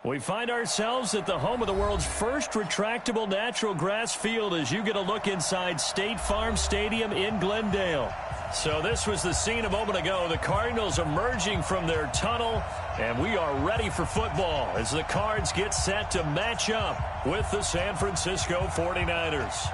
We find ourselves at the home of the world's first retractable natural grass field as you get a look inside State Farm Stadium in Glendale. So this was the scene a moment ago. The Cardinals emerging from their tunnel, and we are ready for football as the Cards get set to match up with the San Francisco 49ers.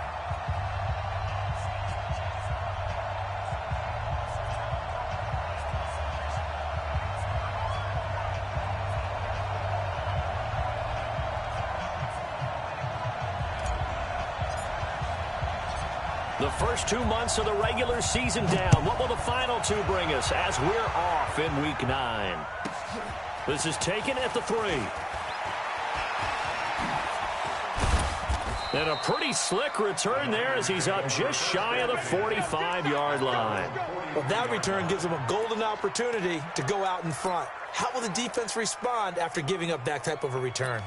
The first 2 months of the regular season down. What will the final two bring us as we're off in Week 9? This is taken at the 3. And a pretty slick return there as he's up just shy of the 45-yard line. Well, that return gives him a golden opportunity to go out in front. How will the defense respond after giving up that type of a return?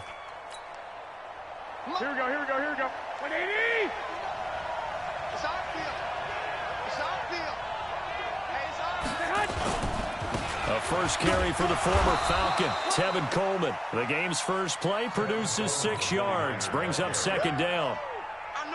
Here we go, here we go, here we go. 180! A first carry for the former Falcon, Tevin Coleman. The game's first play produces 6 yards, brings up second down.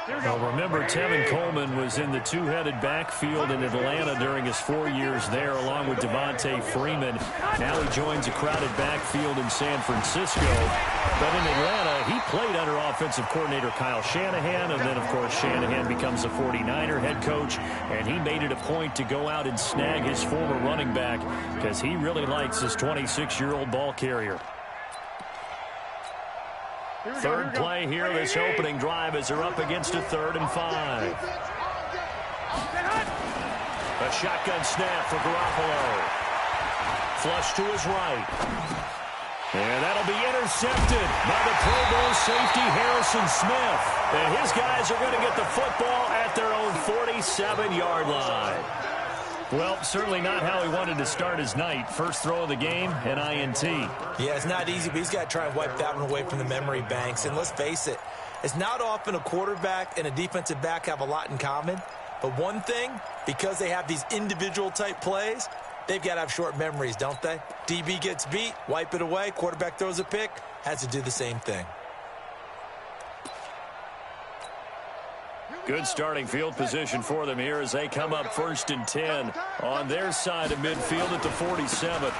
Well, remember, Tevin Coleman was in the two-headed backfield in Atlanta during his 4 years there, along with Devontae Freeman. Now he joins a crowded backfield in San Francisco. But in Atlanta, he played under offensive coordinator Kyle Shanahan, and then, of course, Shanahan becomes the 49er head coach, and he made it a point to go out and snag his former running back because he really likes his 26-year-old ball carrier. Third play here, this opening drive as they're up against a 3rd and 5. A shotgun snap for Garoppolo. Flush to his right. And that'll be intercepted by the Pro Bowl safety Harrison Smith. And his guys are going to get the football at their own 47-yard line. Well, certainly not how he wanted to start his night. First throw of the game, an INT. Yeah, it's not easy, but he's got to try and wipe that one away from the memory banks. And let's face it, it's not often a quarterback and a defensive back have a lot in common. But one thing, because they have these individual type plays, they've got to have short memories, don't they? DB gets beat, wipe it away, quarterback throws a pick, has to do the same thing. Good starting field position for them here as they come up 1st and 10 on their side of midfield at the 47.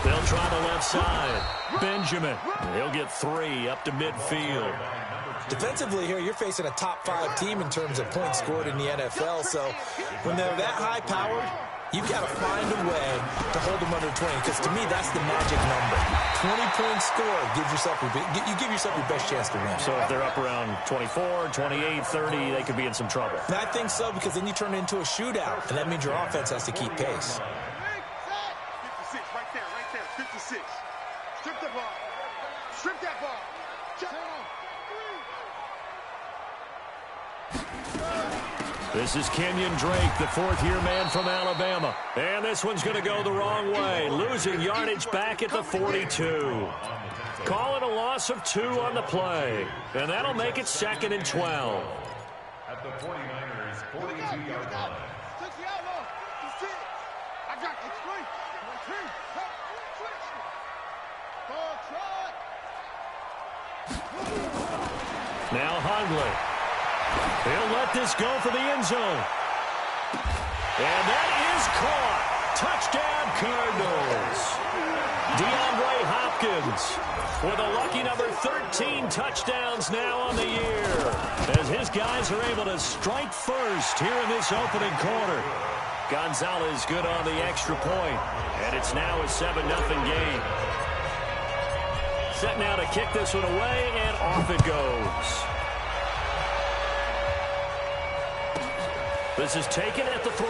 They'll try the left side. Benjamin, he'll get 3 up to midfield. Defensively here, you're facing a top 5 team in terms of points scored in the NFL. So when they're that high-powered, you've got to find a way to hold them under 20, because to me, that's the magic number. 20 points scored gives yourself you give yourself your best chance to win. So if they're up around 24, 28, 30, they could be in some trouble. And I think so, because then you turn it into a shootout, and that means your offense has to keep pace. 56, right there, 56. Strip the ball. Strip that ball. This is Kenyon Drake, the 4th-year man from Alabama. And this one's going to go the wrong way, losing yardage back at the 42. Calling a loss of 2 on the play. And that'll make it 2nd and 12. At the 49ers, 42-yard line. Now Hundley. He'll let this go for the end zone. And that is caught. Touchdown, Cardinals. DeAndre Hopkins with a lucky number 13 touchdowns now on the year, as his guys are able to strike first here in this opening quarter. Gonzalez good on the extra point, and it's now a 7-0 game. Set now to kick this one away, and off it goes. This is taken at the 3.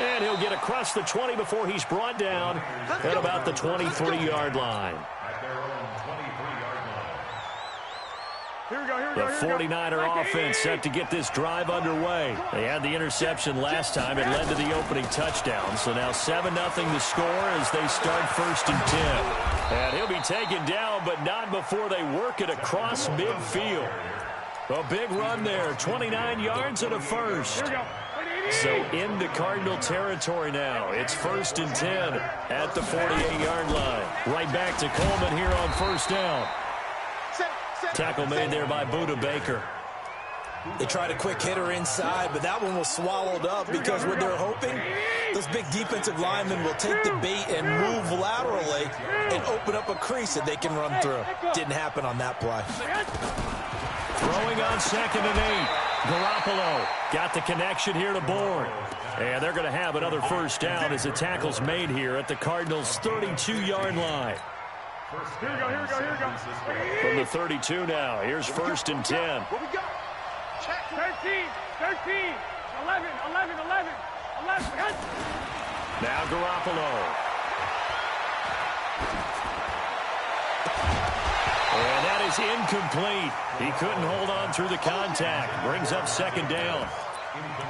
And he'll get across the 20 before he's brought down at about the 23-yard line. The 49er offense set to get this drive underway. They had the interception last time. It led to the opening touchdown. So now 7-0 the score as they start 1st and 10. And he'll be taken down, but not before they work it across midfield. A big run there, 29 yards and a first. Here we go. So into Cardinal territory now. It's 1st and 10 at the 48-yard line. Right back to Coleman here on 1st down. Tackle made there by Buda Baker. They tried a quick hitter inside, but that one was swallowed up because what they're hoping, those big defensive linemen will take the bait and move laterally and open up a crease that they can run through. Didn't happen on that play. Throwing on 2nd and 8. Garoppolo got the connection here to Bourne. And they're going to have another 1st down as the tackle's made here at the Cardinals' 32-yard line. Here we go. From the 32 now, here's 1st and 10. What we got? 13, 11. Now Garoppolo. And that is incomplete. He couldn't hold on through the contact. Brings up 2nd down.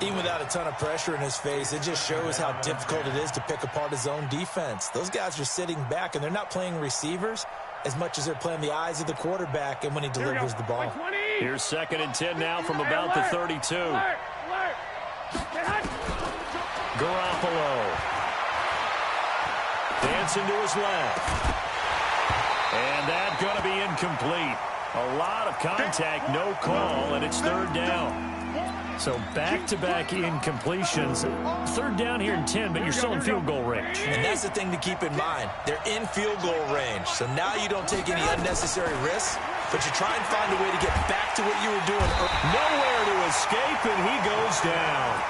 Even without a ton of pressure in his face, it just shows how difficult it is to pick apart his own defense. Those guys are sitting back, and they're not playing receivers as much as they're playing the eyes of the quarterback and when he delivers the ball. Here's 2nd and 10 now from about the 32. Garoppolo. Dancing to his left. And that's going to be incomplete. A lot of contact, no call, and it's 3rd down. So back-to-back incompletions. 3rd down here in 10, but you're still in field goal range. And that's the thing to keep in mind. They're in field goal range. So now you don't take any unnecessary risks, but you try and find a way to get back to what you were doing. Nowhere to escape, and he goes down.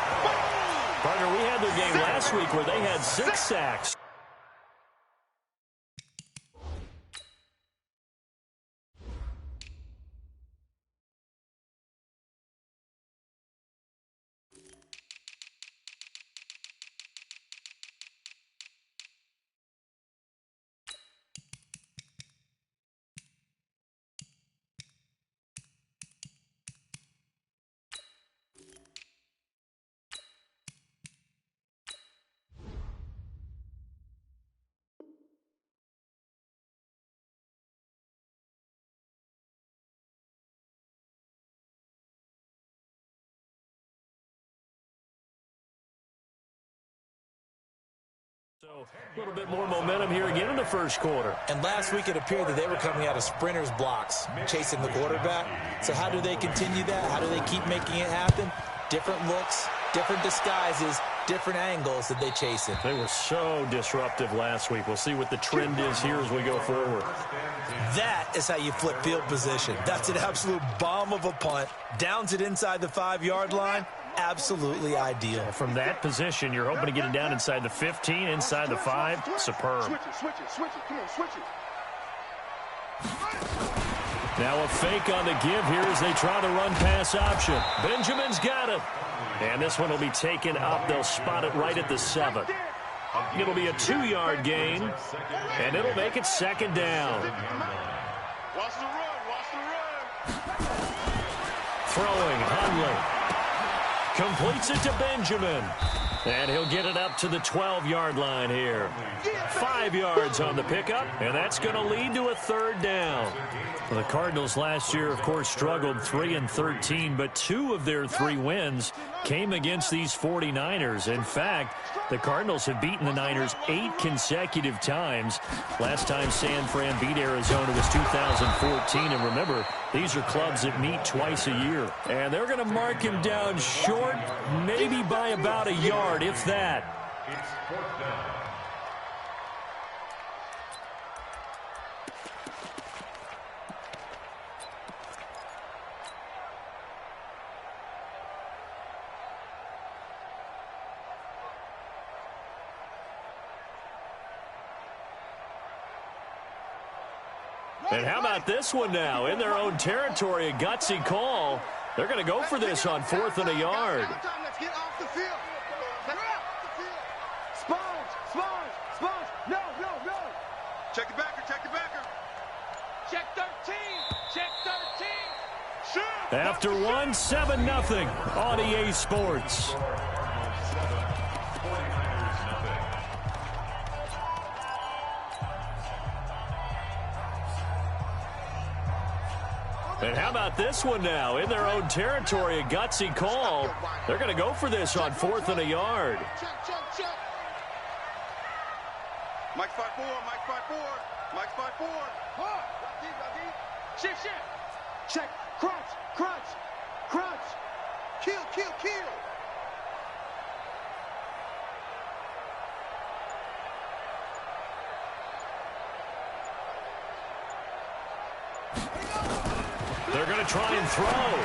Partner, we had their game last week where they had 6 sacks. So a little bit more momentum here again in the 1st quarter. And last week it appeared that they were coming out of sprinters blocks, chasing the quarterback. So how do they continue that? How do they keep making it happen? Different looks, different disguises, different angles that they chase it. They were so disruptive last week. We'll see what the trend is here as we go forward. That is how you flip field position. That's an absolute bomb of a punt. Downs it inside the 5-yard line. Absolutely ideal. From that position, you're hoping to get it down inside the 15, inside the 5. Superb. Switch it. Come on, switch it. Now a fake on the give here as they try to run pass option. Benjamin's got it. And this one will be taken up. They'll spot it right at the 7. It'll be a 2-yard gain, and it'll make it 2nd down. Watch the run. Throwing, Hundley. Completes it to Benjamin. And he'll get it up to the 12-yard line here. 5 yards on the pickup, and that's going to lead to a 3rd down. Well, the Cardinals last year, of course, struggled 3-13, but 2 of their 3 wins came against these 49ers. In fact, the Cardinals have beaten the Niners 8 consecutive times. Last time San Fran beat Arizona was 2014. And remember, these are clubs that meet twice a year. And they're going to mark him down short, maybe by about a yard, if that. It's 4th down. And how about this one now? In their own territory, a gutsy call. They're going to go for this on 4th and a yard. Let's get off the field. Sponge. No. Check the backer. Check 13. Shoot. After 1, 7-0 on EA Sports. And how about this one now? In their own territory, a gutsy call. They're going to go for this on 4th and a yard. Check. Mike 5-4, Mike 5-4, Mike 5-4. Shift. Check. Crunch. Kill. They're going to try and throw.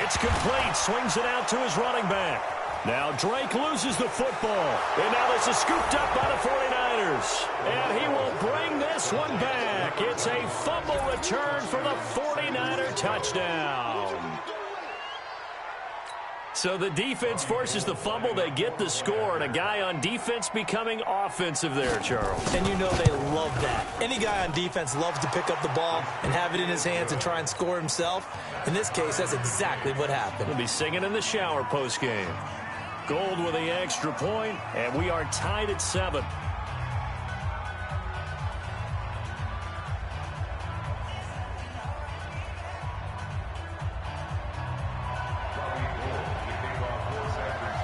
It's complete. Swings it out to his running back. Now Drake loses the football. And now this is scooped up by the 49ers. And he will bring this one back. It's a fumble return for the 49er touchdown. So the defense forces the fumble. They get the score. And a guy on defense becoming offensive there, Charles. And you know they love that. Any guy on defense loves to pick up the ball and have it in his hands and try and score himself. In this case, that's exactly what happened. We'll be singing in the shower postgame. Gold with the extra point, and we are tied at 7.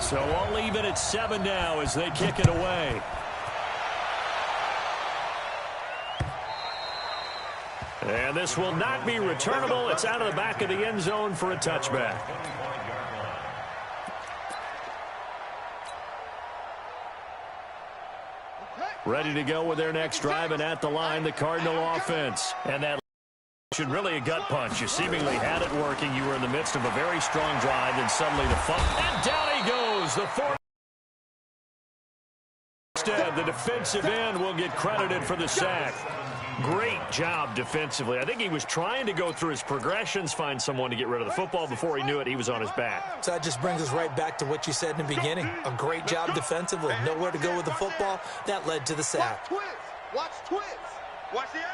So I'll leave it at 7 now as they kick it away. And this will not be returnable. It's out of the back of the end zone for a touchback. Ready to go with their next drive, and at the line, the Cardinal offense. And that should really a gut punch. You seemingly had it working. You were in the midst of a very strong drive, and suddenly the fumble. And down he goes. The 4. Instead, the defensive end will get credited for the sack. Great job defensively. I think he was trying to go through his progressions, find someone to get rid of the football. Before he knew it, he was on his back. So that just brings us right back to what you said in the beginning. A great job defensively. Nowhere to go with the football. That led to the sack. Watch twist. Watch the edge.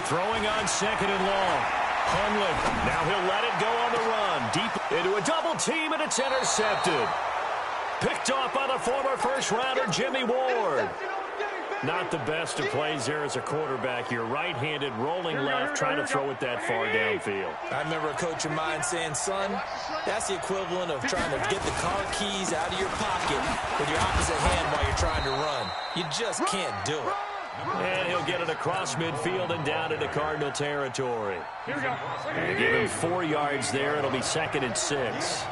Throwing on 2nd and long. Hundley. Now he'll let it go on the run. Deep into a double team, and it's intercepted. Picked off by the former first-rounder, Jimmy Ward. Not the best of plays there as a quarterback. You're right-handed, rolling left, trying to throw it that far downfield. I remember a coach of mine saying, son, that's the equivalent of trying to get the car keys out of your pocket with your opposite hand while you're trying to run. You just can't do it. And he'll get it across midfield and down into Cardinal territory. And give him 4 yards there. It'll be 2nd and 6.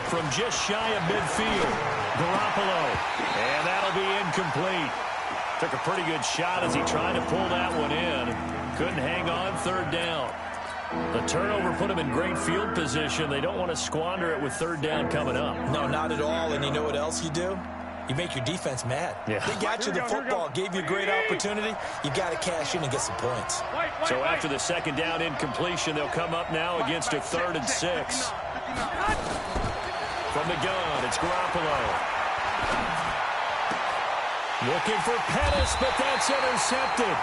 From just shy of midfield, Garoppolo. And that'll be incomplete. Took a pretty good shot as he tried to pull that one in. Couldn't hang on 3rd down. The turnover put him in great field position. They don't want to squander it with 3rd down coming up. No, not at all. And you know what else you do? You make your defense mad. Yeah. They got you the football, gave you a great opportunity. You got to cash in and get some points. So after the 2nd down incompletion, they'll come up now against a 3rd and 6. From the gun, it's Garoppolo. Looking for Pettis, but that's intercepted.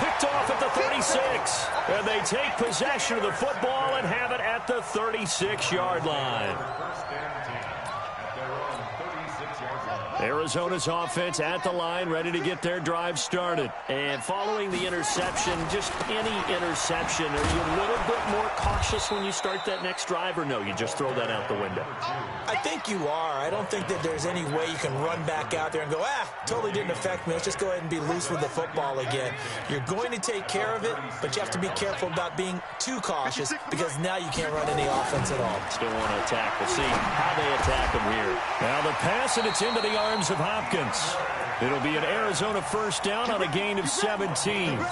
Picked off at the 36. And they take possession of the football and have it at the 36-yard line. Arizona's offense at the line, ready to get their drive started. And following the interception, just any interception, are you a little bit more cautious when you start that next drive, or no, you just throw that out the window? I think you are. I don't think that there's any way you can run back out there and go, totally didn't affect me. Let's just go ahead and be loose with the football again. You're going to take care of it, but you have to be careful about being too cautious because now you can't run any offense at all. Still want to attack. We'll see how they attack them here. Now the pass, and it's into the arms of Hopkins. It'll be an Arizona 1st down on a gain of 17. I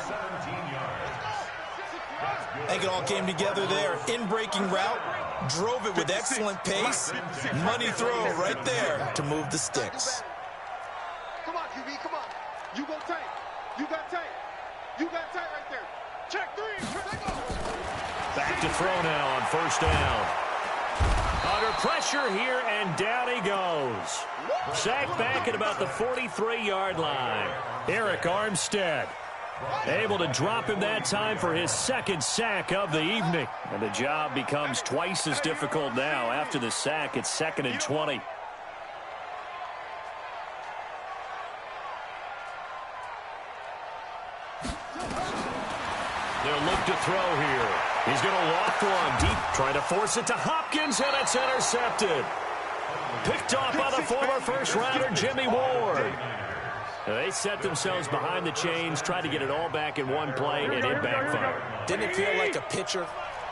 think it all came together there. In-breaking route, drove it with excellent pace. Money throw right there to move the sticks. Come on, QB, come on. You go tight. You got tight. You got tight right there. Check 3. Take off. Back to throw now on 1st down. Under pressure here, and down he goes. Sacked back at about the 43-yard line. Eric Armstead able to drop him that time for his 2nd sack of the evening. And the job becomes twice as difficult now. After the sack, it's 2nd and 20. They'll look to throw here. He's going to loft one deep, trying to force it to Hopkins, and it's intercepted. Picked off by the former first-rounder Jimmy Ward. They set themselves behind the chains, tried to get it all back in one play, and it backfired. Didn't it feel like a pitcher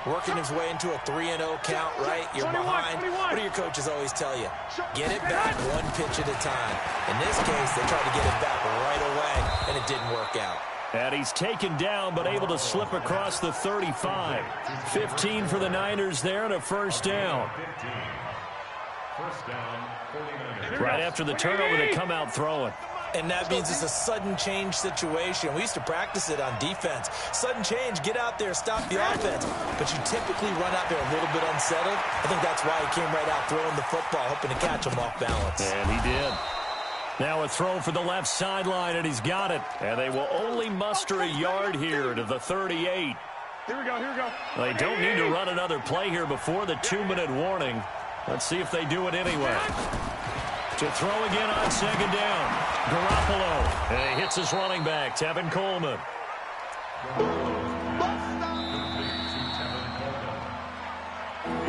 working his way into a 3-0 count, right? You're behind. What do your coaches always tell you? Get it back one pitch at a time. In this case, they tried to get it back right away, and it didn't work out. And he's taken down, but able to slip across the 35. 15 for the Niners there, and a first down. First down, 49ers. Right after the turnover, they come out throwing. And that means it's a sudden change situation. We used to practice it on defense. Sudden change, get out there, stop the offense. But you typically run out there a little bit unsettled. I think that's why he came right out throwing the football, hoping to catch him off balance. And he did. Now a throw for the left sideline, and he's got it. And they will only muster a yard here to the 38. Here we go. They don't need to run another play here before the 2-minute warning. Let's see if they do it anyway. To throw again on second down. Garoppolo. And he hits his running back, Tevin Coleman.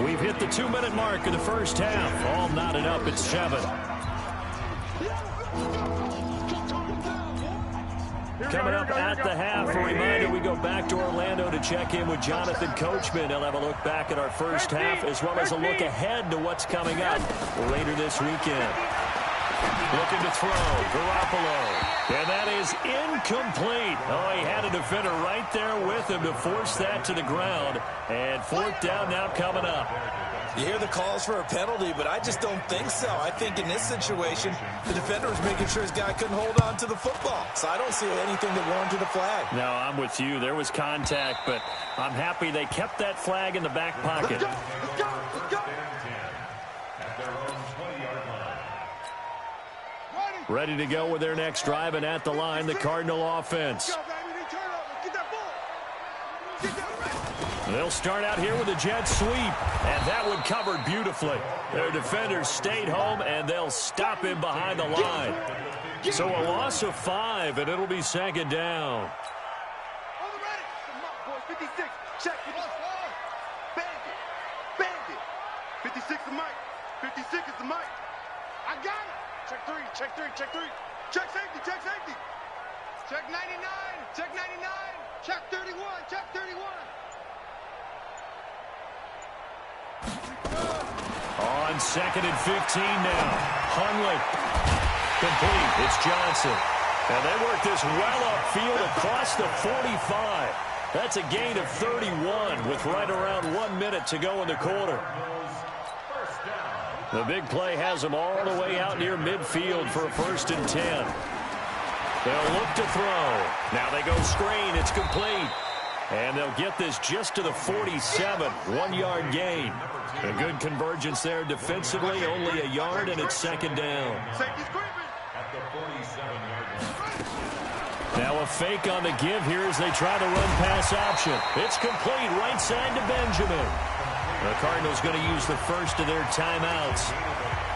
We've hit the 2-minute mark of the first half. All knotted up at 7. Coming up at the half, a reminder, we go back to Orlando to check in with Jonathan Coachman. He'll have a look back at our first half as well as a look ahead to what's coming up later this weekend. Looking to throw, Garoppolo. And that is incomplete. Oh, he had a defender right there with him to force that to the ground. And fourth down now coming up. You hear the calls for a penalty, but I just don't think so. I think in this situation, the defender was making sure his guy couldn't hold on to the football. So I don't see anything that warranted a flag. No, I'm with you. There was contact, but I'm happy they kept that flag in the back pocket. Let's go. At their own 20-yard line. Ready to go with their next drive, and at the line, the Cardinal offense. Go, baby. They turn over. Get that ball. Get that right. They'll start out here with a jet sweep, and that one covered beautifully. Their defenders stayed home, and they'll stop him behind the line. So a loss of 5, and it'll be second down. On the ready. Come on, boys. 56. Check. Bandit. 56 is Mike. 56 is the Mike. I got it. Check 3. Check safety. Check 99. Check 31. Check 31. On second and 15 now. Hundley. Complete. It's Johnson. And they work this well upfield across the 45. That's a gain of 31 with right around 1 minute to go in the quarter. The big play has them all the way out near midfield for a 1st and 10. They'll look to throw. Now they go screen. It's complete. And they'll get this just to the 47. 1-yard gain. A good convergence there defensively. Only a yard, and it's second down. Safety's creeping. At the 47-yard line. Now a fake on the give here as they try to run pass option. It's complete. Right side to Benjamin. The Cardinals going to use the first of their timeouts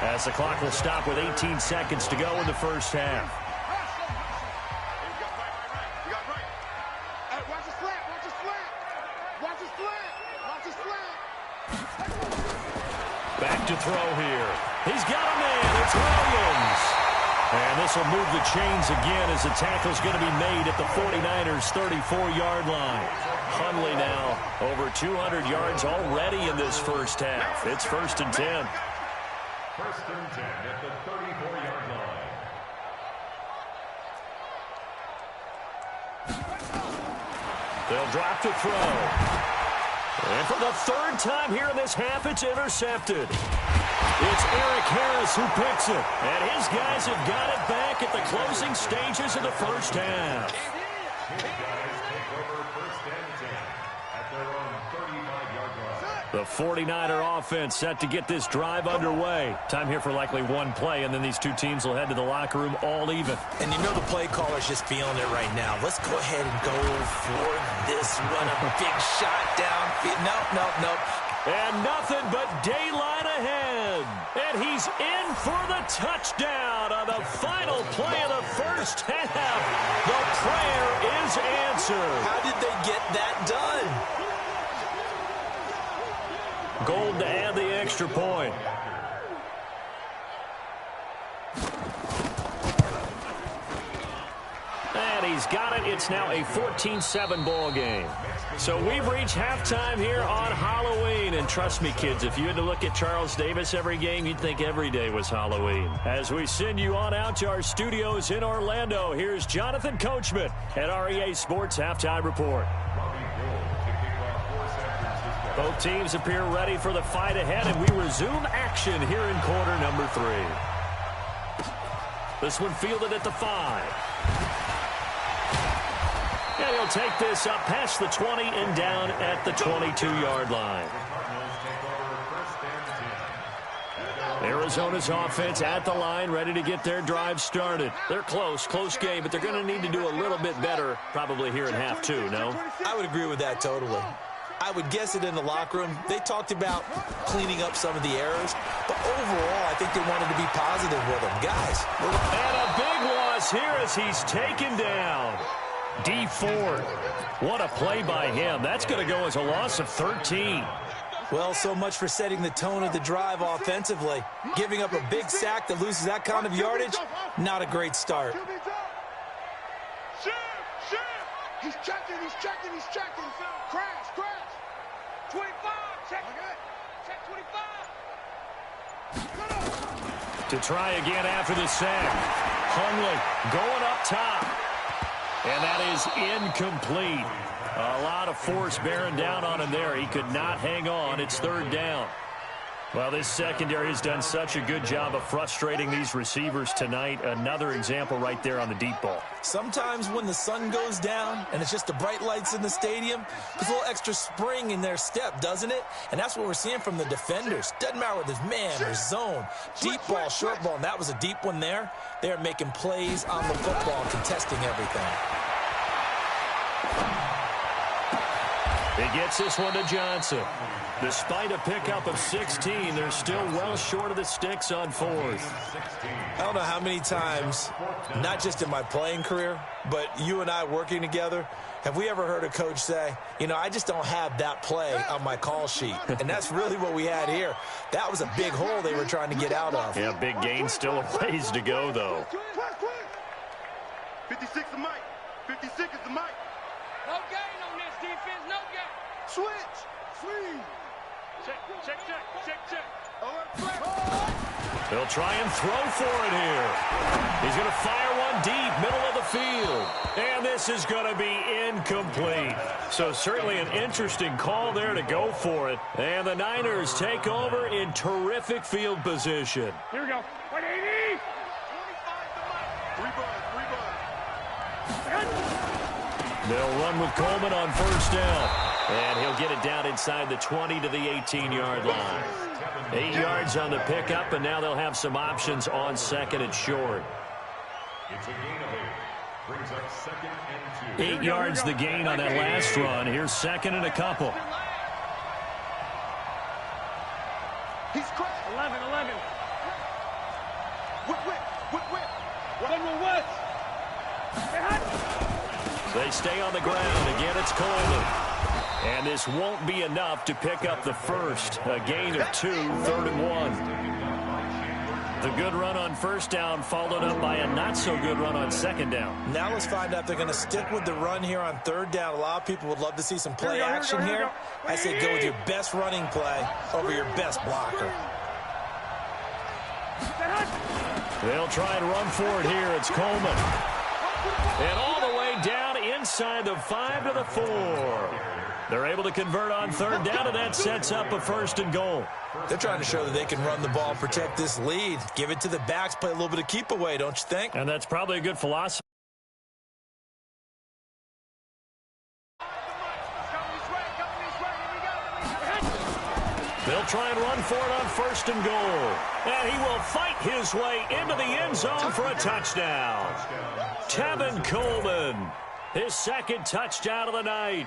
as the clock will stop with 18 seconds to go in the first half. You got right. Hey, watch the slant. Back to throw here. He's got a man. It's Williams. And this will move the chains again as the tackle's going to be made at the 49ers' 34-yard line. Hundley now over 200 yards already in this first half. It's 1st and 10. 1st and 10 at the 34-yard line. They'll drop to throw. And for the 3rd time here in this half, it's intercepted. It's Eric Harris who picks it. And his guys have got it back at the closing stages of the first half. His guys take over 1st and 10 at their own 35-yard line. The 49er offense set to get this drive underway. Time here for likely one play, and then these two teams will head to the locker room all even. And you know the play caller's just feeling it right now. Let's go ahead and go for this one. A big shot downfield. Nope. And nothing but daylight ahead. And he's in for the touchdown on the final play of the first half. The prayer is answered. How did they get that done? Gold to add the extra point. And he's got it. It's now a 14-7 ball game. So we've reached halftime here on Halloween. And trust me, kids, if you had to look at Charles Davis every game, you'd think every day was Halloween. As we send you on out to our studios in Orlando, here's Jonathan Coachman at REA Sports Halftime Report. Both teams appear ready for the fight ahead, and we resume action here in quarter number 3. This one fielded at the 5. And he'll take this up past the 20 and down at the 22-yard line. Arizona's offense at the line, ready to get their drive started. They're close game, but they're going to need to do a little bit better probably here in half 2, no? I would agree with that totally. I would guess it in the locker room. They talked about cleaning up some of the errors, but overall, I think they wanted to be positive with them. Guys. And a big loss here as he's taken down. D Ford. What a play by him. That's going to go as a loss of 13. Well, so much for setting the tone of the drive offensively. Giving up a big sack that loses that kind of yardage, not a great start. He's checking. Crash. 25, check. Check 25. To try again after the sack. Hundley going up top. And that is incomplete. A lot of force bearing down on him there. He could not hang on. It's 3rd down. Well, this secondary has done such a good job of frustrating these receivers tonight. Another example right there on the deep ball. Sometimes when the sun goes down and it's just the bright lights in the stadium, there's a little extra spring in their step, doesn't it? And that's what we're seeing from the defenders. Doesn't matter whether it's man or zone, deep ball, short ball, and that was a deep one there. They're making plays on the football and contesting everything. He gets this one to Johnson. Despite a pickup of 16, they're still well short of the sticks on 4th. I don't know how many times, not just in my playing career, but you and I working together, have we ever heard a coach say, you know, I just don't have that play on my call sheet. And that's really what we had here. That was a big hole they were trying to get out of. Yeah, big gain, still a ways to go, though. 56 is Mike. 56 is the Mike. No gain on this defense, no gain. Switch. Swing. Check. They'll try and throw for it here. He's going to fire one deep, middle of the field. And this is going to be incomplete. So certainly an interesting call there to go for it. And the Niners take over in terrific field position. Here we go. 180. 3 buds. They'll run with Coleman on 1st down. And he'll get it down inside the 20 to the 18-yard line. 8 yards on the pickup, and now they'll have some options on 2nd and short. It's a gain of 8. Brings up 2nd and 2. 8 yards the gain on that last run. Here's 2nd and a couple. He's cracked. 11. Whip. They stay on the ground. Again, it's Coleman. And this won't be enough to pick up the first. A gain of 2, 3rd and 1. The good run on 1st down followed up by a not-so-good run on 2nd down. Now let's find out if they're going to stick with the run here on 3rd down. A lot of people would love to see some play action here. I say go with your best running play over your best blocker. They'll try and run for it here. It's Coleman. And all the way down inside the 5 to the 4. They're able to convert on 3rd down, and that sets up a 1st and goal. They're trying to show that they can run the ball and protect this lead. Give it to the backs, play a little bit of keep away, don't you think? And that's probably a good philosophy. They'll try and run for it on 1st and goal. And he will fight his way into the end zone for a touchdown. Tevin Coleman, his 2nd touchdown of the night.